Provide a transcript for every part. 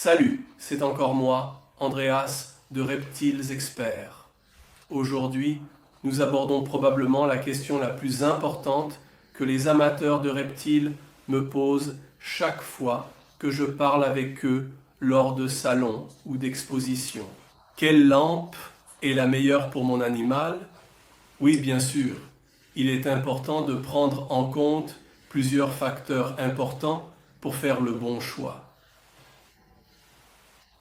Salut, c'est encore moi, Andreas de Reptiles Experts. Aujourd'hui, nous abordons probablement la question la plus importante que les amateurs de reptiles me posent chaque fois que je parle avec eux lors de salons ou d'expositions. Quelle lampe est la meilleure pour mon animal? Oui, bien sûr, il est important de prendre en compte plusieurs facteurs importants pour faire le bon choix.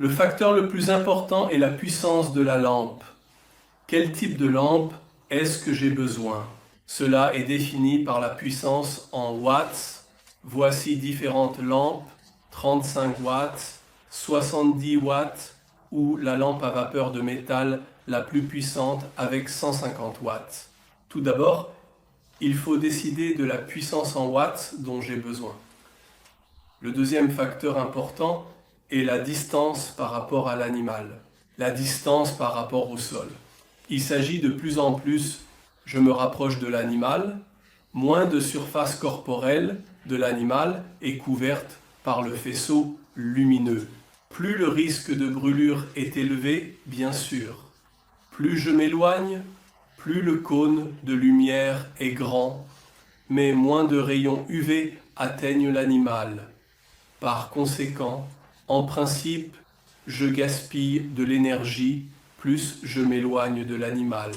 Le facteur le plus important est la puissance de la lampe. Quel type de lampe est-ce que j'ai besoin? Cela est défini par la puissance en watts. Voici différentes lampes, 35 watts, 70 watts ou la lampe à vapeur de métal la plus puissante avec 150 watts. Tout d'abord, il faut décider de la puissance en watts dont j'ai besoin. Le deuxième facteur important est la distance par rapport à l'animal, la distance par rapport au sol. Il s'agit de plus en plus, je me rapproche de l'animal, moins de surface corporelle de l'animal est couverte par le faisceau lumineux. Plus le risque de brûlure est élevé, bien sûr. Plus je m'éloigne, plus le cône de lumière est grand, mais moins de rayons UV atteignent l'animal. Par conséquent, en principe, je gaspille de l'énergie, plus je m'éloigne de l'animal.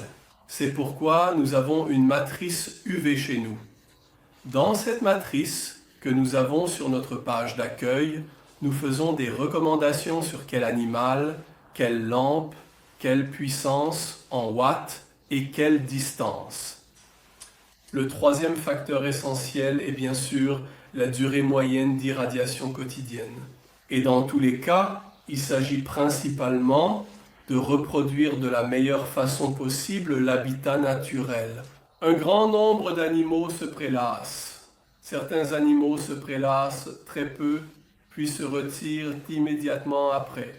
C'est pourquoi nous avons une matrice UV chez nous. Dans cette matrice que nous avons sur notre page d'accueil, nous faisons des recommandations sur quel animal, quelle lampe, quelle puissance en watts et quelle distance. Le troisième facteur essentiel est bien sûr la durée moyenne d'irradiation quotidienne. Et dans tous les cas, il s'agit principalement de reproduire de la meilleure façon possible l'habitat naturel. Un grand nombre d'animaux se prélassent. Certains animaux se prélassent très peu, puis se retirent immédiatement après.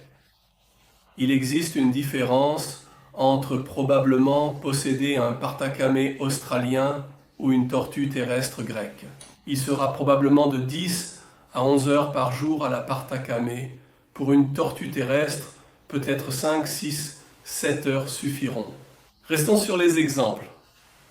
Il existe une différence entre probablement posséder un partacamé australien ou une tortue terrestre grecque. Il sera probablement de 10 à 11 heures par jour à la partacamé. Pour une tortue terrestre, peut-être 5, 6, 7 heures suffiront. Restons sur les exemples.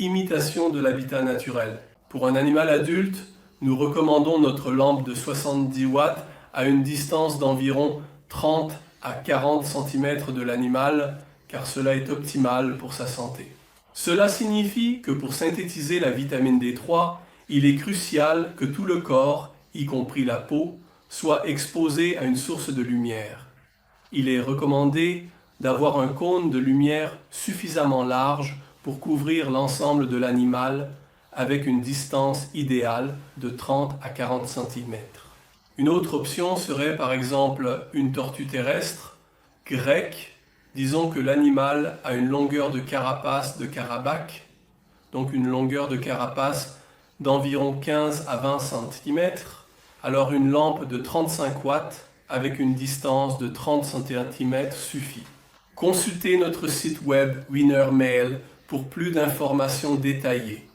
Imitation de l'habitat naturel. Pour un animal adulte, nous recommandons notre lampe de 70 watts à une distance d'environ 30 à 40 cm de l'animal, car cela est optimal pour sa santé. Cela signifie que pour synthétiser la vitamine D3, il est crucial que tout le corps, y compris la peau, soit exposé à une source de lumière. Il est recommandé d'avoir un cône de lumière suffisamment large pour couvrir l'ensemble de l'animal avec une distance idéale de 30 à 40 cm. Une autre option serait par exemple une tortue terrestre grecque. Disons que l'animal a une longueur de carapace de carabac, donc une longueur de carapace d'environ 15 à 20 cm. Alors une lampe de 35 watts avec une distance de 30 cm suffit. Consultez notre site web WinnerMail pour plus d'informations détaillées.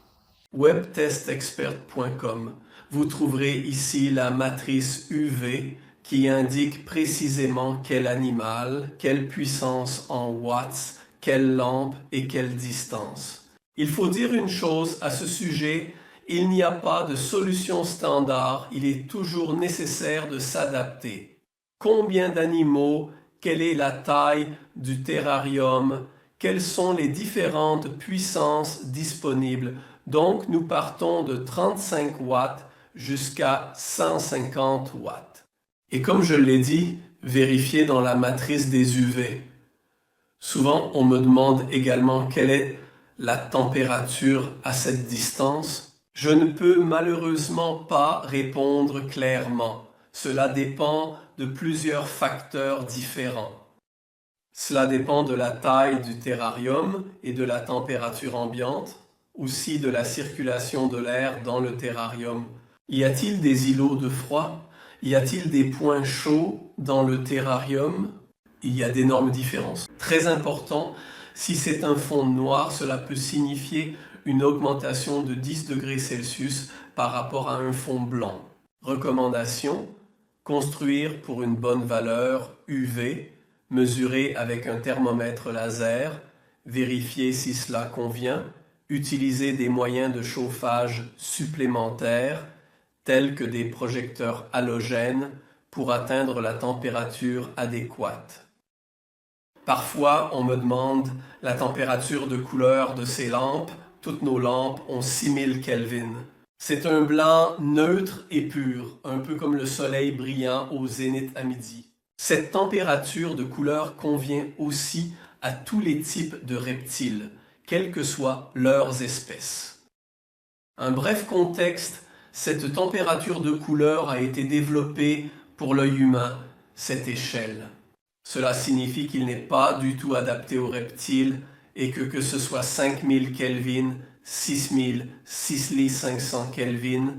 Webtestexpert.com. Vous trouverez ici la matrice UV qui indique précisément quel animal, quelle puissance en watts, quelle lampe et quelle distance. Il faut dire une chose à ce sujet, il n'y a pas de solution standard, il est toujours nécessaire de s'adapter. Combien d'animaux? Quelle est la taille du terrarium? Quelles sont les différentes puissances disponibles? Donc nous partons de 35 watts jusqu'à 150 watts. Et comme je l'ai dit, vérifiez dans la matrice des UV. Souvent, on me demande également quelle est la température à cette distance. Je ne peux malheureusement pas répondre clairement. Cela dépend de plusieurs facteurs différents. Cela dépend de la taille du terrarium et de la température ambiante, aussi de la circulation de l'air dans le terrarium. Y a-t-il des îlots de froid? Y a-t-il des points chauds dans le terrarium? Il y a d'énormes différences. Très important, si c'est un fond noir, cela peut signifier une augmentation de 10 degrés Celsius par rapport à un fond blanc. Recommandation: construire pour une bonne valeur UV, mesurer avec un thermomètre laser, vérifier si cela convient, utiliser des moyens de chauffage supplémentaires tels que des projecteurs halogènes pour atteindre la température adéquate. Parfois, on me demande la température de couleur de ces lampes. Toutes nos lampes ont 6000 Kelvin. C'est un blanc neutre et pur, un peu comme le soleil brillant au zénith à midi. Cette température de couleur convient aussi à tous les types de reptiles, quelles que soient leurs espèces. Un bref contexte, cette température de couleur a été développée pour l'œil humain, cette échelle. Cela signifie qu'il n'est pas du tout adapté aux reptiles et que ce soit 5000 Kelvin, 6000, 6500 Kelvin,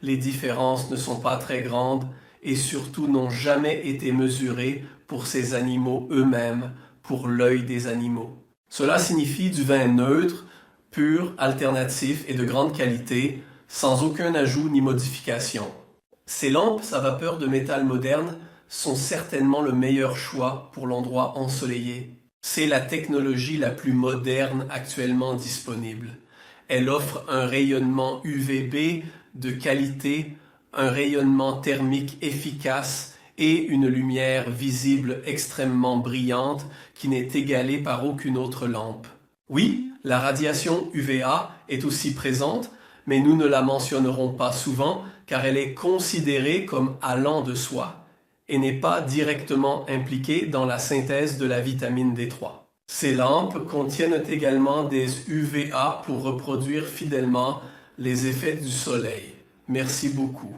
les différences ne sont pas très grandes et surtout n'ont jamais été mesurées pour ces animaux eux-mêmes, pour l'œil des animaux. Cela signifie du vin neutre, pur, alternatif et de grande qualité, sans aucun ajout ni modification. Ces lampes à vapeur de métal modernes sont certainement le meilleur choix pour l'endroit ensoleillé. C'est la technologie la plus moderne actuellement disponible. Elle offre un rayonnement UVB de qualité, un rayonnement thermique efficace et une lumière visible extrêmement brillante qui n'est égalée par aucune autre lampe. Oui, la radiation UVA est aussi présente, mais nous ne la mentionnerons pas souvent car elle est considérée comme allant de soi et n'est pas directement impliquée dans la synthèse de la vitamine D3. Ces lampes contiennent également des UVA pour reproduire fidèlement les effets du soleil. Merci beaucoup.